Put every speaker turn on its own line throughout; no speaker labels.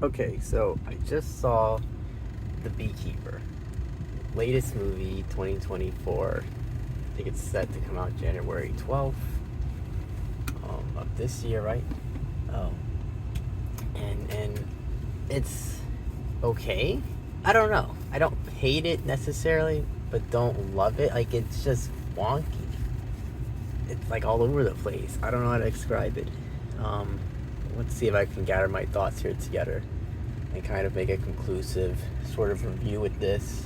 Okay, so I just saw The Beekeeper, latest movie, 2024. I think it's set to come out January 12th of this year, right? Um, and it's okay. I don't know. I don't hate it necessarily, but don't love it. Like, it's just wonky. It's like all over the place. I don't know how to describe it. Um, let's see if I can gather my thoughts here together and kind of make a conclusive sort of review with this.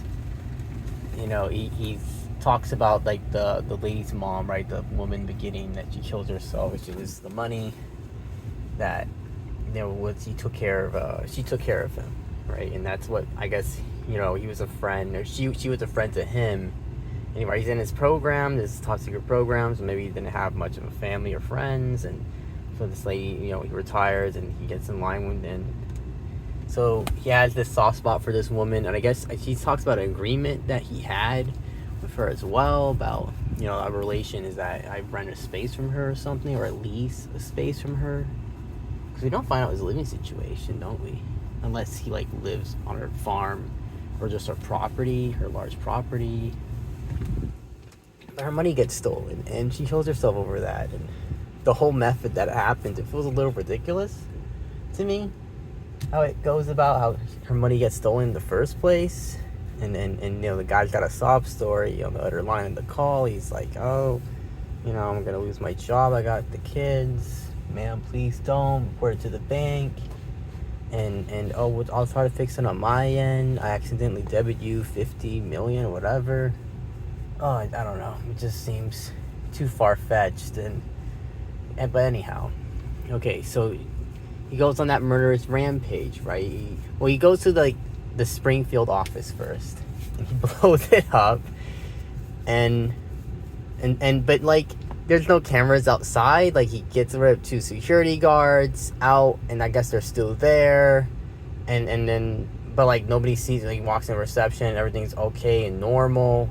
He talks about like the lady's mom, right? The woman beginning that she kills herself, which is the money that what she took care of. She took care of him, right? And that's what I guess he was a friend, or she was a friend to him. Anyway, he's in his program, this top secret program, so maybe he didn't have much of a family or friends, and so this lady, he retires and he gets in line with, and so he has this soft spot for this woman, and I guess he talks about an agreement that he had with her as well about, a relation is that I rent a space from her or something, or at least a space from her, because we don't find out his living situation, don't we? Unless he like lives on her farm or just her property, her large property. But her money gets stolen, and she kills herself over that, and the whole method that happens, it feels a little ridiculous to me. How it goes about how her money gets stolen in the first place, and the guy's got a sob story on the other line of the call. He's like, oh, I'm gonna lose my job, I got the kids, ma'am, please don't report it to the bank, and oh, I'll try to fix it on my end, I accidentally debit you 50 million or whatever. Oh, I don't know, it just seems too far-fetched, but anyhow, okay, so he goes on that murderous rampage, right? He goes to the Springfield office first, and he blows it up, and but like there's no cameras outside. Like, he gets rid of 2 security guards out, and I guess they're still there, and then but like nobody sees. Like, he walks in reception, everything's okay and normal,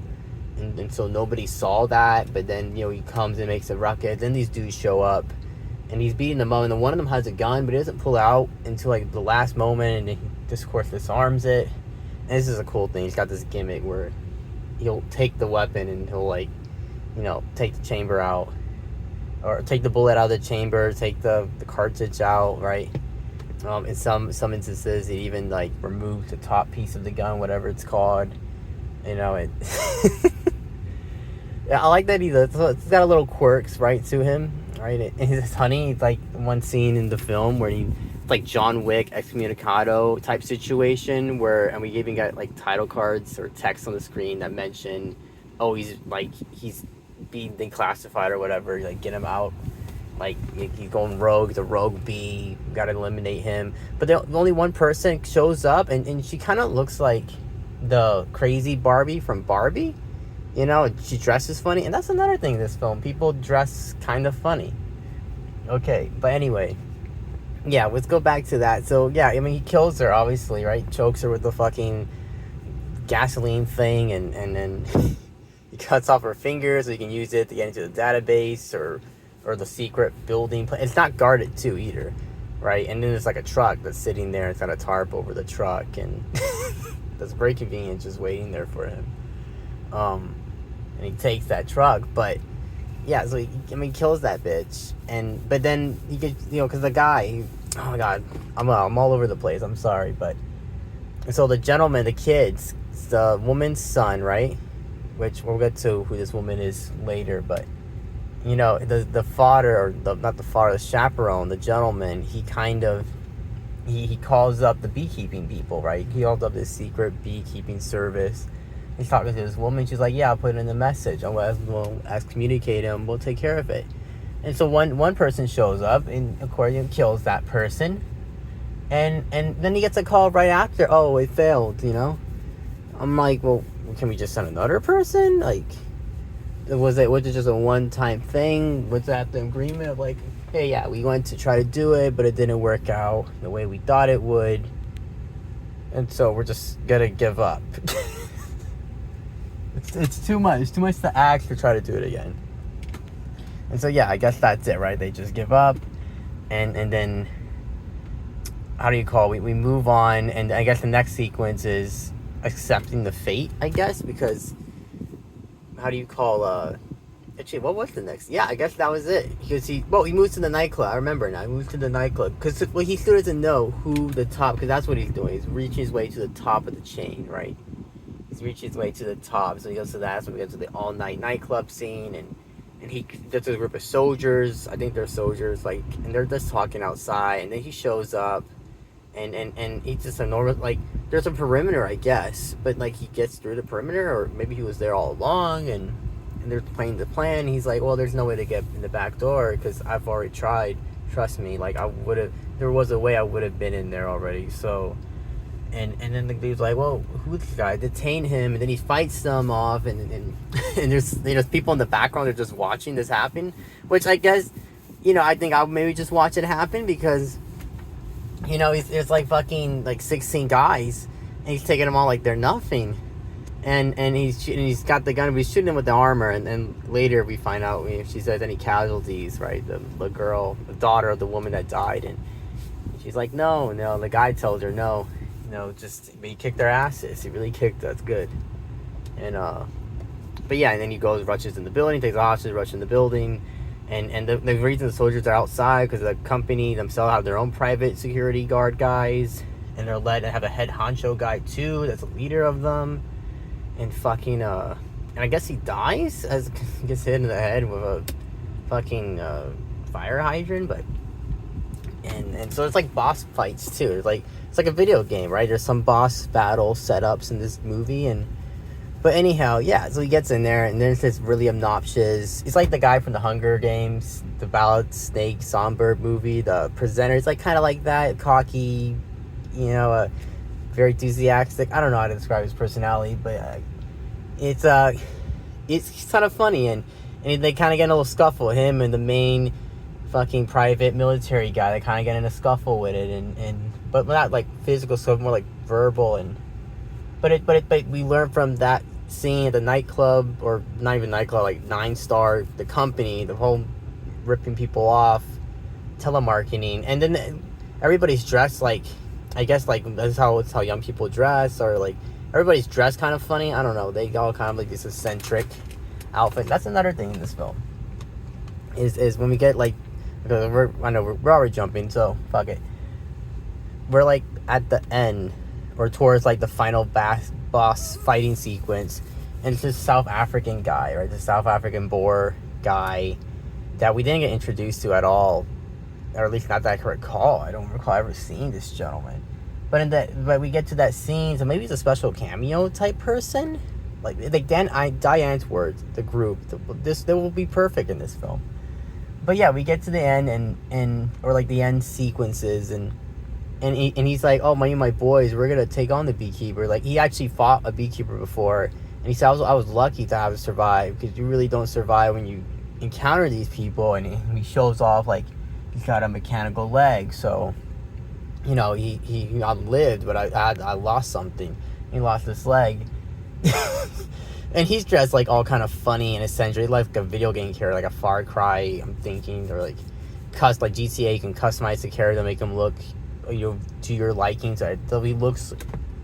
and so nobody saw that. But then he comes and makes a ruckus. Then these dudes show up, and he's beating them up, and then one of them has a gun, but he doesn't pull out until like the last moment, and he just, of course, disarms it. And this is a cool thing. He's got this gimmick where he'll take the weapon and he'll take the chamber out, or take the bullet out of the chamber, take the cartridge out, right? In some instances, he even like removes the top piece of the gun, whatever it's called. It. Yeah, I like that it's got a little quirks, right, to him, right? And it's funny. It's like one scene in the film where it's like John Wick excommunicado type situation and we even got like title cards or text on the screen that mention, oh, he's being declassified or whatever, like get him out, like he's going rogue, the rogue bee, gotta eliminate him. But only one person shows up, and she kind of looks like the crazy Barbie from Barbie. She dresses funny, and that's another thing in this film. People dress kind of funny. Okay, but anyway, yeah, let's go back to that. So, yeah, he kills her, obviously, right? Chokes her with the fucking gasoline thing, and then he cuts off her fingers so he can use it to get into the database or the secret building. It's not guarded, too, either, right? And then there's, like, a truck that's sitting there. It's got a tarp over the truck, and that's very convenient, just waiting there for him. And he takes that truck, but yeah, so he kills that bitch, but then he gets, because the guy, oh my god, I'm all over the place, I'm sorry, but so the gentleman, the kids, the woman's son, right, which we'll get to who this woman is later, but the father, or not the father, the chaperone, the gentleman, he kind of he calls up the beekeeping people, right? He calls up this secret beekeeping service. He's talking to this woman. She's like, yeah, I'll put it in the message. We'll excommunicate him. We'll take care of it. And so one person shows up, and of course, kills that person. And then he gets a call right after. Oh, it failed, I'm like, well, can we just send another person? Like, was it just a one-time thing? Was that the agreement of like, hey, yeah, we went to try to do it, but it didn't work out the way we thought it would. And so we're just gonna give up. It's too much. It's too much to ask to try to do it again. And so, yeah, I guess that's it, right? They just give up. And then how do you call it? We move on, and I guess the next sequence is accepting the fate, I guess, because how do you call actually, what was the next? Yeah, I guess that was it. Because he moves to the nightclub. I remember now. He moves to the nightclub because he still doesn't know who the top. Because that's what he's doing. He's reaching his way to the top of the chain, right? He's reaching his way to the top. So he goes to that. So we go to the all night nightclub scene, and he there's a group of soldiers. I think they're soldiers, like, and they're just talking outside. And then he shows up, and he's just a normal, like, there's a perimeter, I guess, but like he gets through the perimeter, or maybe he was there all along, and they're playing the plan. He's like, well, there's no way to get in the back door because I've already tried. Trust me, like, there was a way I would have been in there already. So, and then the dude's like, well, who's this guy? Detain him, and then he fights them off, and there's people in the background that are just watching this happen, which I guess, I think I'll maybe just watch it happen because, there's like fucking like 16 guys, and he's taking them all like they're nothing. And he's got the gun, but he's shooting them with the armor, and then later we find out if she says any casualties, right? The girl, the daughter of the woman that died, and she's like, no, the guy tells her, no, but he kicked their asses. He really kicked us good. And but yeah, and then he rushes in the building, takes the hostages, rushes in the building, and the reason the soldiers are outside because the company themselves have their own private security guard guys, and they're led and have a head honcho guy too that's a leader of them. And fucking, and I guess he dies as he gets hit in the head with a fucking fire hydrant, but and so it's like boss fights too. It's like a video game, right? There's some boss battle setups in this movie, but anyhow, yeah. So he gets in there, and there's this really obnoxious. It's like the guy from the Hunger Games, the Ballad Snake Songbird movie, the presenter. It's like kind of like that, cocky, very enthusiastic. I don't know how to describe his personality, but it's kind of funny, and they kind of get in a little scuffle. Him and the main fucking private military guy, they kind of get in a scuffle with it, but not like physical stuff, more like verbal. But we learn from that scene at the nightclub, or not even nightclub, like 9 Star, the company, the whole ripping people off, telemarketing, and then everybody's dressed like, I guess, like, that's how young people dress, or like everybody's dressed kind of funny. I don't know. They all kind of like this eccentric outfit. That's another thing in this film. Is when we get like, we're already jumping, so fuck it. We're like at the end, or towards like the final boss fighting sequence, and it's this South African guy, right? The South African Boer guy that we didn't get introduced to at all, or at least not that I can recall. I don't recall ever seeing this gentleman. But we get to that scene, so maybe he's a special cameo type person, like Diane's words, the group. They will be perfect in this film. But yeah, we get to the end, or like the end sequences, and he's like, oh, my boys, we're gonna take on the beekeeper. Like, he actually fought a beekeeper before, and he said, I was lucky to have survived, because you really don't survive when you encounter these people. And he shows off like he's got a mechanical leg, so he outlived, but I lost something. He lost this leg. And he's dressed like all kind of funny and eccentric, like a video game character, like a Far Cry, I'm thinking, or like GTA. You can customize the character to make him look, to your liking. So he looks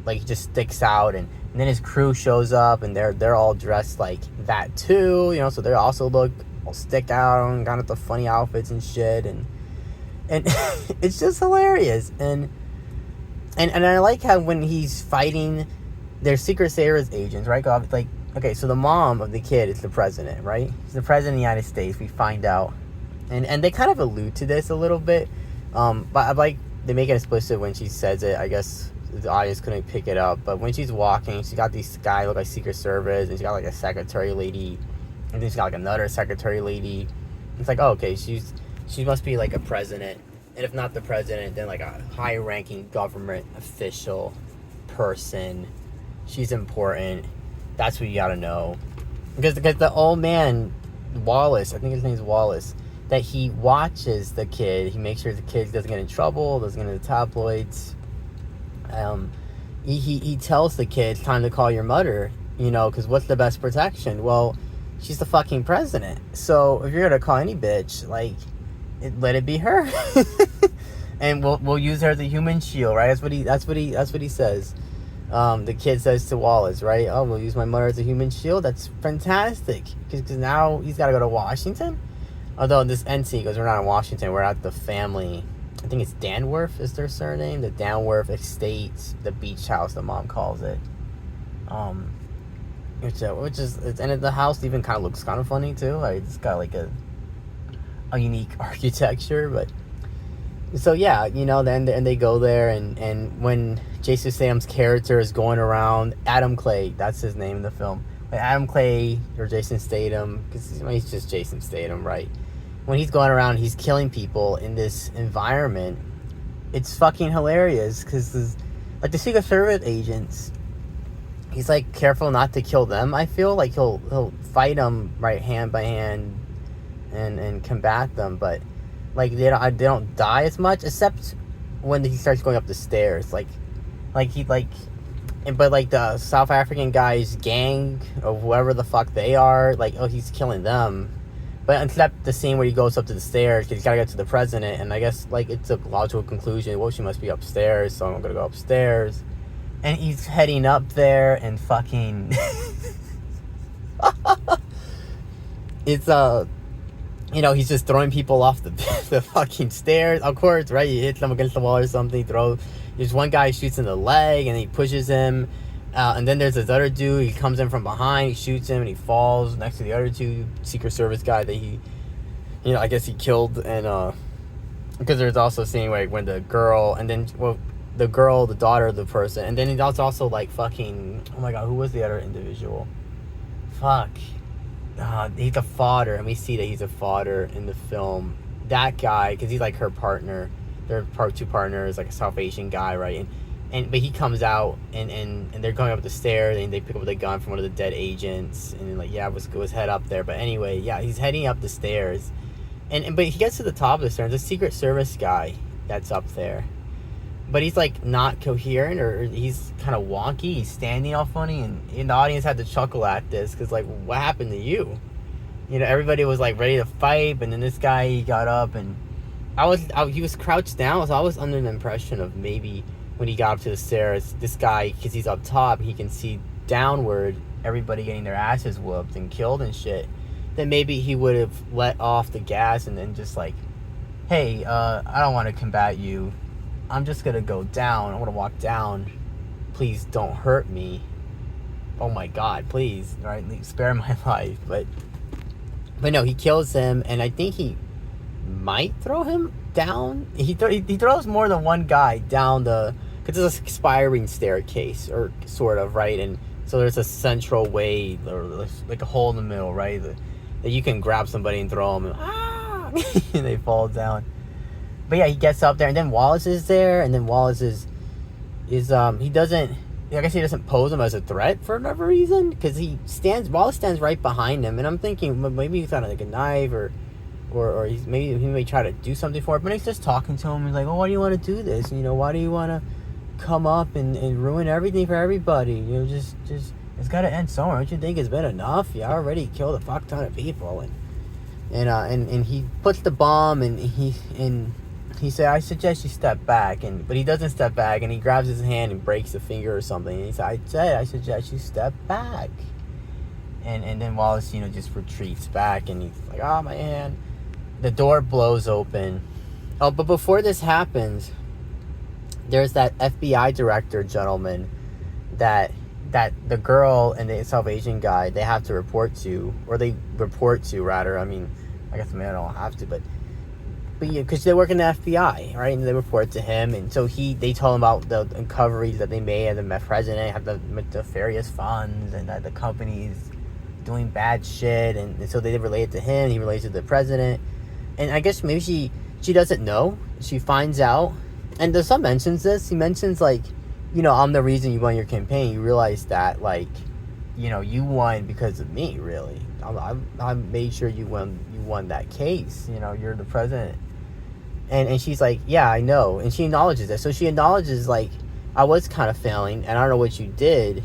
like he just sticks out, and then his crew shows up, and they're all dressed like that too, so they also look all stick out and got the funny outfits and shit, and it's just hilarious. And I like how when he's fighting, they're Secret Service agents, right? Like, okay, so the mom of the kid is the president, right? He's the president of the United States, we find out. And they kind of allude to this a little bit. But I like, they make it explicit when she says it. I guess the audience couldn't pick it up. But when she's walking, she got these guys look like Secret Service, and she got like a secretary lady, and then she got like another secretary lady. It's like, oh, okay, she must be like a president. And if not the president, then like a high-ranking government official person. She's important. That's what you gotta know. Because the old man, Wallace, I think his name's Wallace, that he watches the kid. He makes sure the kid doesn't get in trouble, doesn't get into the tabloids. He tells the kid, it's time to call your mother, because what's the best protection? Well, she's the fucking president. So if you're gonna call any bitch, like, let it be her. and we'll use her as a human shield, right? That's what he says. The kid says to Wallace, right? Oh, we'll use my mother as a human shield. That's fantastic, because now he's got to go to Washington. Although in this end scene, because we're not in Washington, we're at the family. I think it's Danworth is their surname. The Danworth Estates, the beach house, the mom calls it. Which is, and the house even kind of looks kind of funny too. Like it's got like a unique architecture, but so yeah, then and they go there, and when Jason Statham's character is going around, Adam Clay, that's his name in the film. When Adam Clay or Jason Statham, because he's just Jason Statham, right? When he's going around, he's killing people in this environment. It's fucking hilarious because like the Secret Service agents, he's like careful not to kill them. I feel like he'll fight them right hand by hand and combat them, but like they don't die as much, except when he starts going up the stairs. But like the South African guy's gang or whoever the fuck they are, like, oh, he's killing them. But except the scene where he goes up to the stairs, because he's gotta get to the president, and I guess like it's a logical conclusion. Well, she must be upstairs, so I'm gonna go upstairs. And he's heading up there, and fucking it's he's just throwing people off the fucking stairs. Of course, right? He hits them against the wall or something. There's one guy who shoots in the leg, and he pushes him. And then there's this other dude. He comes in from behind. He shoots him, and he falls next to the other two Secret Service guy that he, I guess he killed. And because there's also a scene where when the girl, and then the girl, the daughter of the person, and then he also like fucking. Oh my god, who was the other individual? Fuck. He's a fodder, and we see that he's a fodder in the film. That guy, because he's like her partner. They're two partners, like a South Asian guy, right? But he comes out, and they're going up the stairs, and they pick up the gun from one of the dead agents, and like, yeah, let's head up there. But anyway, yeah, he's heading up the stairs, but he gets to the top of the stairs. The Secret Service guy that's up there, but he's like not coherent, or he's kind of wonky. He's standing all funny, and the audience had to chuckle at this because like, what happened to you? Everybody was like ready to fight, and then this guy, he got up, and he was crouched down, so I was under the impression of maybe when he got up to the stairs, this guy, because he's up top, he can see downward everybody getting their asses whooped and killed and shit. Then maybe he would have let off the gas and then just like, hey, I don't want to combat you. I'm just gonna go down. I want to walk down. Please don't hurt me. Oh my god, please, all right, spare my life. But no, he kills him, and I think he might throw him down. He throws more than one guy down because it's an expiring staircase, or sort of, right? And so there's a central way, or like a hole in the middle, right? That you can grab somebody and throw them, and they fall down. But yeah, he gets up there, and then Wallace is there, and then Wallace is he doesn't, I guess he doesn't pose him as a threat for whatever reason, because Wallace stands right behind him, and I'm thinking maybe he's got like a knife, or he may try to do something for it, but he's just talking to him. He's like, oh, why do you want to do this? Why do you want to come up and ruin everything for everybody? Just it's got to end somewhere. Don't you think it's been enough? You already killed a fuck ton of people, and he puts the bomb, and he said, I suggest you step back, but he doesn't step back, and he grabs his hand and breaks a finger or something, and he said, I suggest you step back, and then Wallace, just retreats back, and he's like, oh, my hand. The door blows open. Oh, but before this happens, there's that FBI director gentleman that the girl and the South Asian guy, they have to report to, or they report to, rather. I mean, I guess maybe I don't have to, but yeah, because they work in the FBI, right? And they report to him, and so they told him about the recoveries that they made, and the president had the nefarious funds, and that the company's doing bad shit, and so they relate it to him, he relates it to the president. And I guess maybe she doesn't know. She finds out. And the son mentions this. He mentions, like, I'm the reason you won your campaign. You realize that, like, you won because of me, really. I made sure you won that case. You're the president. And she's like, yeah, I know. And she acknowledges it. So she acknowledges, like, I was kind of failing, and I don't know what you did.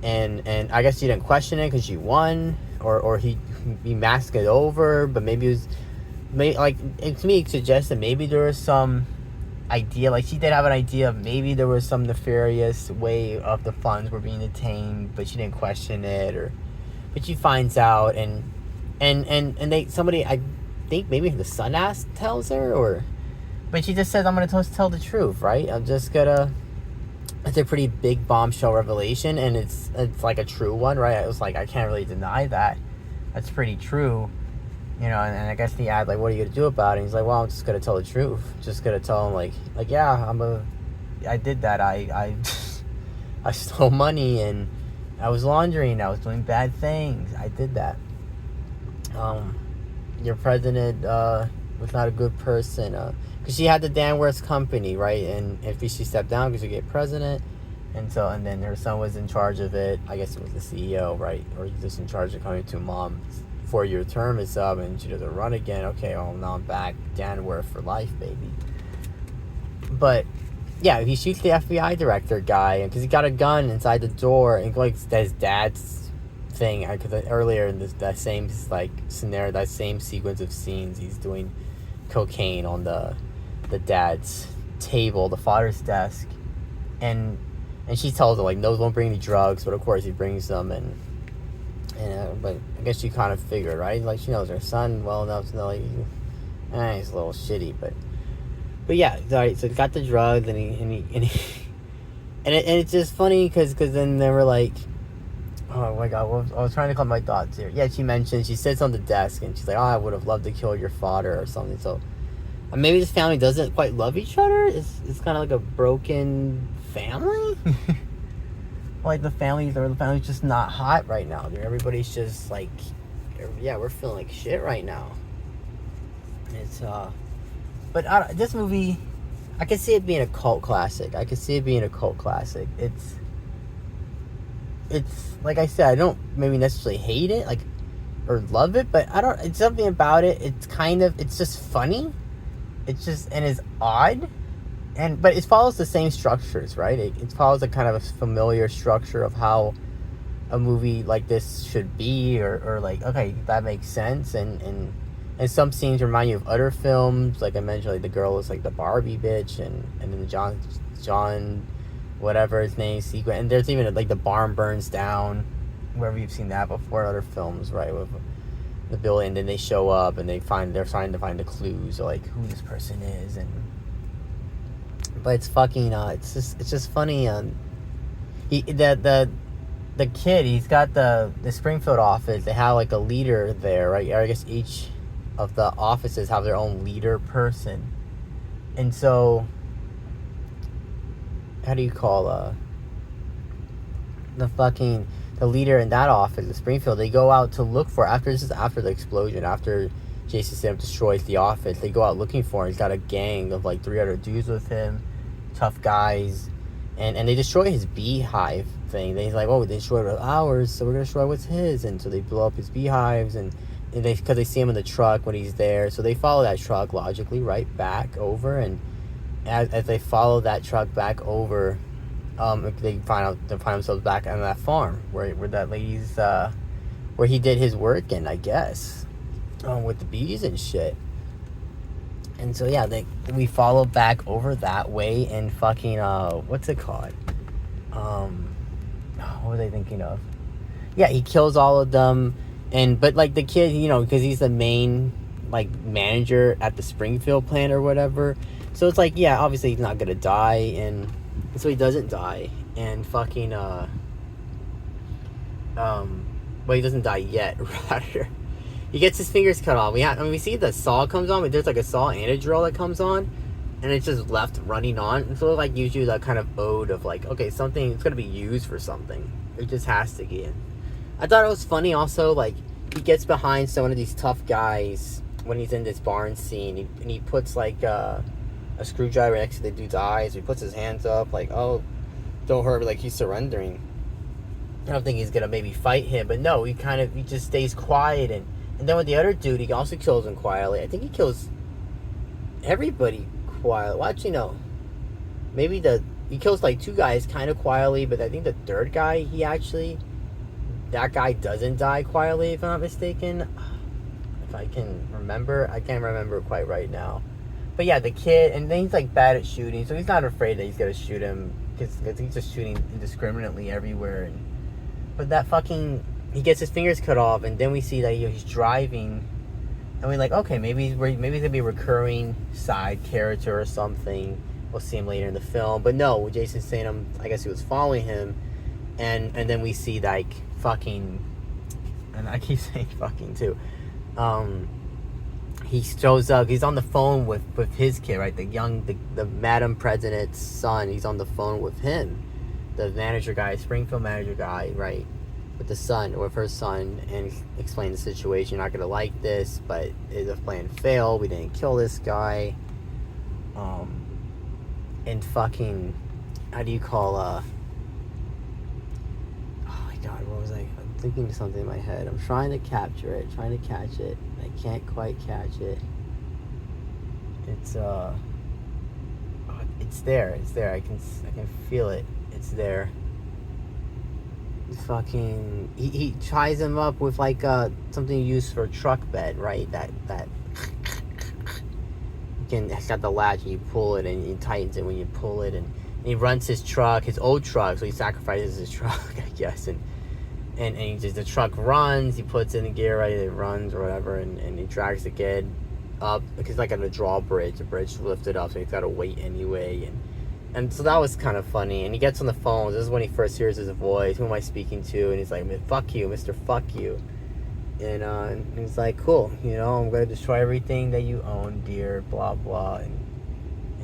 And I guess you didn't question it because you won. Or he masked it over. But maybe it was... to me, it suggests that maybe there was some idea. Like, she did have an idea of maybe there was some nefarious way of the funds were being attained, but she didn't question it. But she finds out, and somebody, I think maybe the son tells her, but she just says, I'm gonna tell the truth, right? It's a pretty big bombshell revelation, and it's like a true one, right? I was like, I can't really deny that. That's pretty true. And I guess he asked, like, what are you gonna do about it? And he's like, well, I'm just gonna tell the truth. Just gonna tell him, like, yeah, I did that. I I stole money, and I was laundering. I was doing bad things. I did that. Your president was not a good person. Because she had the Dan Worst company, right? And if she stepped down because you get president, and then her son was in charge of it. I guess it was the CEO, right? Or he's just in charge of coming to mom. 4-year term is up, and she doesn't run again. Okay, well, now I'm back. Dan Worth for life, baby. But yeah, he shoots the FBI director guy because he got a gun inside the door, and like his dad's thing. Because earlier in that same like scenario, that same sequence of scenes, he's doing cocaine on the dad's table, the father's desk, and she tells him, like, no, don't bring any drugs, but of course he brings them, and but I guess she kind of figured, right? Like, she knows her son well enough to know, like, he's a little shitty, but yeah, right. So he got the drugs, and it's just funny because then they were like, oh my god, I was trying to collect my thoughts here. Yeah, she sits on the desk, and she's like, oh, I would have loved to kill your father or something. So maybe this family doesn't quite love each other. It's kind of like a broken family. Like, the family's just not hot right now. Everybody's just like, yeah, we're feeling like shit right now. It's but this movie, I can see it being a cult classic. It's like I said, I don't maybe necessarily hate it, like, or love it, but it's something about it. It's just funny. And it's odd. But it follows the same structures, right? It follows a kind of a familiar structure of how a movie like this should be, or like, okay, that makes sense. And some scenes remind you of other films, like I mentioned, like the girl is like the Barbie bitch, and then the John, whatever his name, sequence. And there's even like the barn burns down, wherever you've seen that before, other films, right? With the building, and then they show up and they're trying to find the clues, or like who this person is, but it's fucking it's just funny. The kid, he's got the Springfield office. They have like a leader there, right? I guess each of the offices have their own leader person, and so how do you call the leader in that office, the Springfield? They go out to look for, after the explosion, after Jason Statham destroys the office, they go out looking for him. He's got a gang of like 3 other dudes with him, tough guys, and they destroy his beehive thing. They're like, oh, they destroyed ours, so we're gonna destroy what's his. And so they blow up his beehives, and because they see him in the truck when he's there, so they follow that truck logically right back over. And as they follow that truck back over, they find themselves back on that farm where that lady's where he did his work in, I guess, with the bees and shit. And so yeah, we follow back over that way, and fucking what's it called? What were they thinking of? Yeah, he kills all of them, but like the kid, because he's the main like manager at the Springfield plant or whatever. So it's like, yeah, obviously he's not gonna die, and so he doesn't die, and fucking well, he doesn't die yet, rather. He gets his fingers cut off. We see the saw comes on, but there's like a saw and a drill that comes on, and it's just left running on. And so it like gives you that kind of ode of like, okay, something, it's gonna be used for something. It just has to get in. I thought it was funny also, like, he gets behind one of these tough guys when he's in this barn scene, and he puts like a screwdriver next to the dude's eyes. He puts his hands up like, oh, don't hurt me, like he's surrendering. I don't think he's gonna maybe fight him, but no, he just stays quiet, and then with the other dude, he also kills him quietly. I think he kills everybody quietly. Well, actually, no. Maybe he kills like 2 guys kind of quietly, but I think the third guy, that guy doesn't die quietly, if I'm not mistaken. If I can remember, I can't remember quite right now. But yeah, the kid, and then he's like bad at shooting, so he's not afraid that he's gonna shoot him because he's just shooting indiscriminately everywhere. But that fucking, he gets his fingers cut off, and then we see that he's driving, and we're like, okay, maybe he's gonna be a recurring side character or something. We'll see him later in the film, but no, Jason Statham, I guess he was following him, and then we see like fucking, and I keep saying fucking too. He shows up. He's on the phone with his kid, right? The Madam President's son. He's on the phone with him, the manager guy, Springfield manager guy, right? With the son, with her son, and explain the situation. You're not gonna like this, but the plan failed. We didn't kill this guy. And fucking, how do you call oh my god, what was I? I'm thinking of something in my head. I'm trying to capture it, trying to catch it. I can't quite catch it. It's it's there. I can feel it. It's there. Fucking, he ties him up with like something you use for a truck bed, right? That it's got the latch, and you pull it, and it tightens it when you pull it, and he runs his old truck, so he sacrifices his truck, I guess, and he just, the truck runs, he puts it in gear, right, it runs or whatever, and he drags the kid up, because it's like on a drawbridge, the bridge lifted up, so he's got to wait anyway, and so that was kind of funny, and he gets on the phone, this is when he first hears his voice, who am I speaking to, and he's like, fuck you, Mr. Fuck You, and he's like, cool, I'm going to destroy everything that you own, dear, blah, blah, and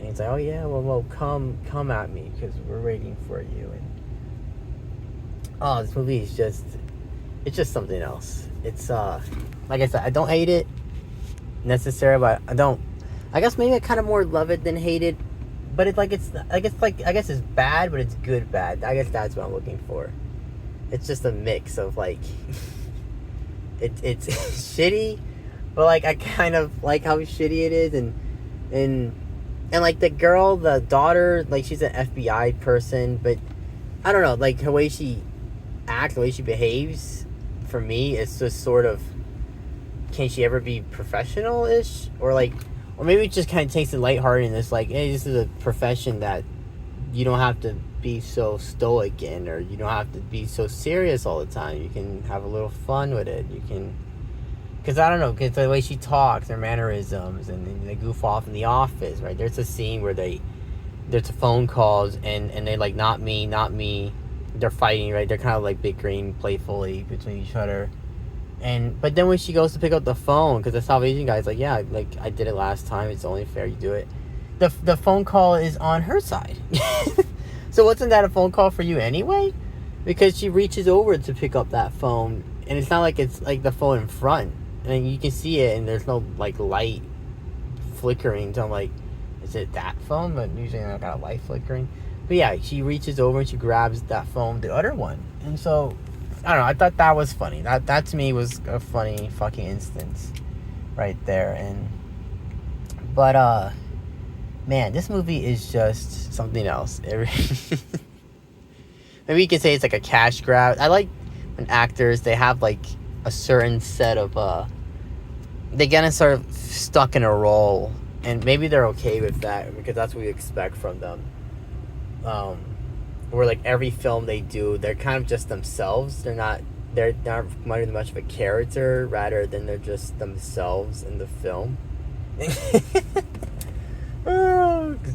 he's like, oh yeah, well, come at me, because we're waiting for you, and oh, this movie is it's just something else. It's, like I said, I don't hate it necessarily, but I guess maybe I kind of more love it than hate it, but I guess it's bad, but it's good bad. I guess that's what I'm looking for. It's just a mix of, like, it's shitty, but, like, I kind of like how shitty it is, and like, the girl, the daughter, like, she's an FBI person, but I don't know, like, her way she acts, the way she behaves, for me, it's just sort of, can she ever be professional-ish? Or maybe it just kind of takes it lighthearted, and it's like, hey, this is a profession that you don't have to be so stoic in, or you don't have to be so serious all the time. You can have a little fun with it. You can, because I don't know, because the way she talks, her mannerisms, and they goof off in the office, right? There's a scene where there's a phone calls, and they like, not me, they're fighting, right? They're kind of like bickering playfully between each other. But then when she goes to pick up the phone, because the Salvation guy's like, yeah, like, I did it last time, it's only fair you do it. The phone call is on her side. So wasn't that a phone call for you anyway? Because she reaches over to pick up that phone, and it's not like it's like the phone in front. And you can see it, and there's no, like, light flickering. So I'm like, is it that phone? But usually I got a light flickering. But yeah, she reaches over and she grabs that phone, the other one. And so, I don't know, I thought that was funny. That to me was a funny fucking instance right there. But man, this movie is just something else. Maybe you could say it's like a cash grab. I like when actors, they have like a certain set of they get sort of stuck in a role, and maybe they're okay with that because that's what we expect from them. Where like every film they do, they're kind of just themselves. They're not much of a character, rather than they're just themselves in the film. I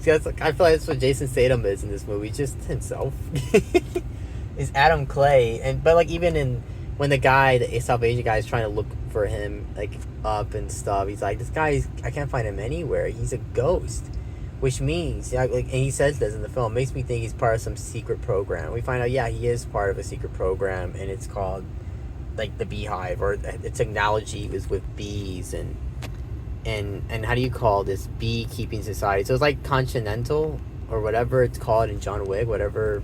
feel like that's what Jason Statham is in this movie, just himself. Is Adam Clay, but like even when the South Asian guy is trying to look for him, like, up and stuff, he's like, this guy, I can't find him anywhere. He's a ghost. Which means, like, and he says this in the film, makes me think he's part of some secret program. We find out, yeah, he is part of a secret program, and it's called, like, the Beehive, or its analogy was with bees, and how do you call this, beekeeping society? So it's like Continental, or whatever it's called in John Wick, whatever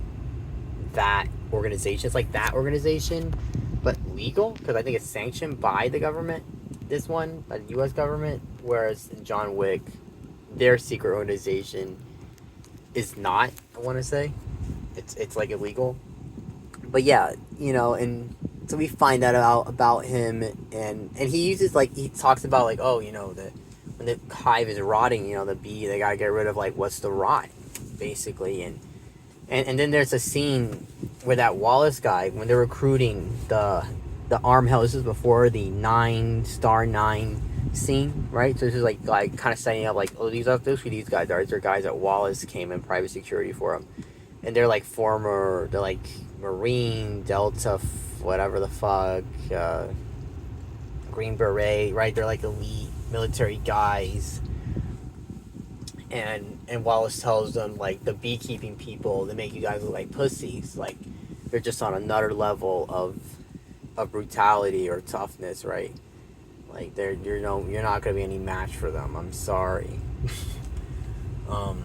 that organization. It's like that organization, but legal, because I think it's sanctioned by the government, this one, by the U.S. government, whereas in John Wick, their secret organization is not, I want to say. It's like illegal. But yeah, and so we find that out about him, and he uses, like, he talks about, like, oh, when when the hive is rotting, you know, the bee, they gotta get rid of like what's the rot, basically. And then there's a scene where that Wallace guy, when they're recruiting the arm held, this is before the 9 scene, right? So this is like kind of setting up like, oh, these guys are, they're guys that Wallace came in private security for them, and they're like they're like Marine, Delta, whatever the fuck, Green Beret, right? They're like elite military guys. And Wallace tells them, like, the beekeeping people, they make you guys look like pussies. Like, they're just on another level of brutality or toughness, right? Like, you're not gonna be any match for them. I'm sorry. Oh,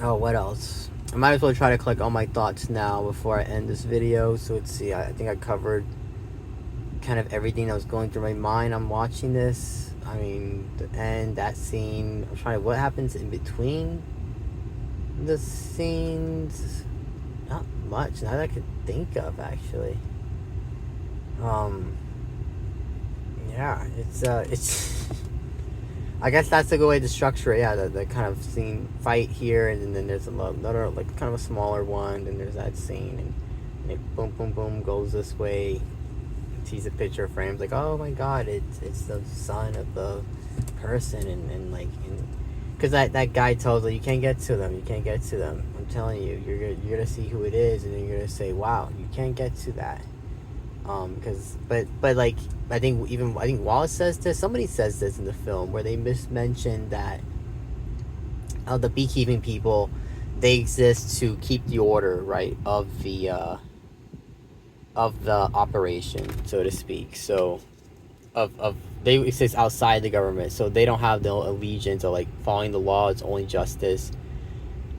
what else? I might as well try to collect all my thoughts now before I end this video. So let's see. I think I covered kind of everything that was going through my mind. I'm watching this. I mean, the end, that scene. I'm trying to, what happens in between the scenes? Not much, not that I could think of, actually. Yeah, it's I guess that's a good way to structure it. Yeah, the kind of scene fight here, and then there's another, like, kind of a smaller one, and there's that scene, and it boom, boom, boom goes this way. Sees a picture frames, like, oh my god, it's the son of the person, and like, because that guy tells her, you can't get to them, I'm telling you, you're gonna see who it is, and then you're gonna say, wow, you can't get to that, because but like, I think Wallace says this, somebody says this in the film, where they mentioned that the beekeeping people, they exist to keep the order, right, of the operation, so to speak. So they exist outside the government, so they don't have the allegiance or like following the law. It's only justice,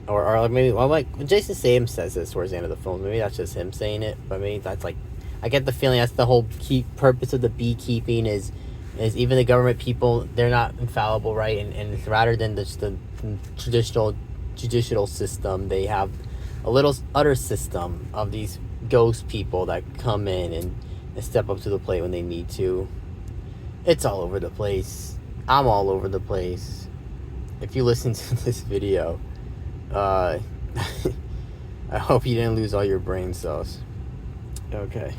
or maybe, well, like Jason Statham says this towards the end of the film. Maybe that's just him saying it, but maybe that's like, I get the feeling that's the whole key purpose of the beekeeping is even the government people, they're not infallible, right? And rather than just the traditional judicial system, they have a little other system of these ghost people that come in and step up to the plate when they need to. It's all over the place. I'm all over the place. If you listen to this video, I hope you didn't lose all your brain cells. Okay.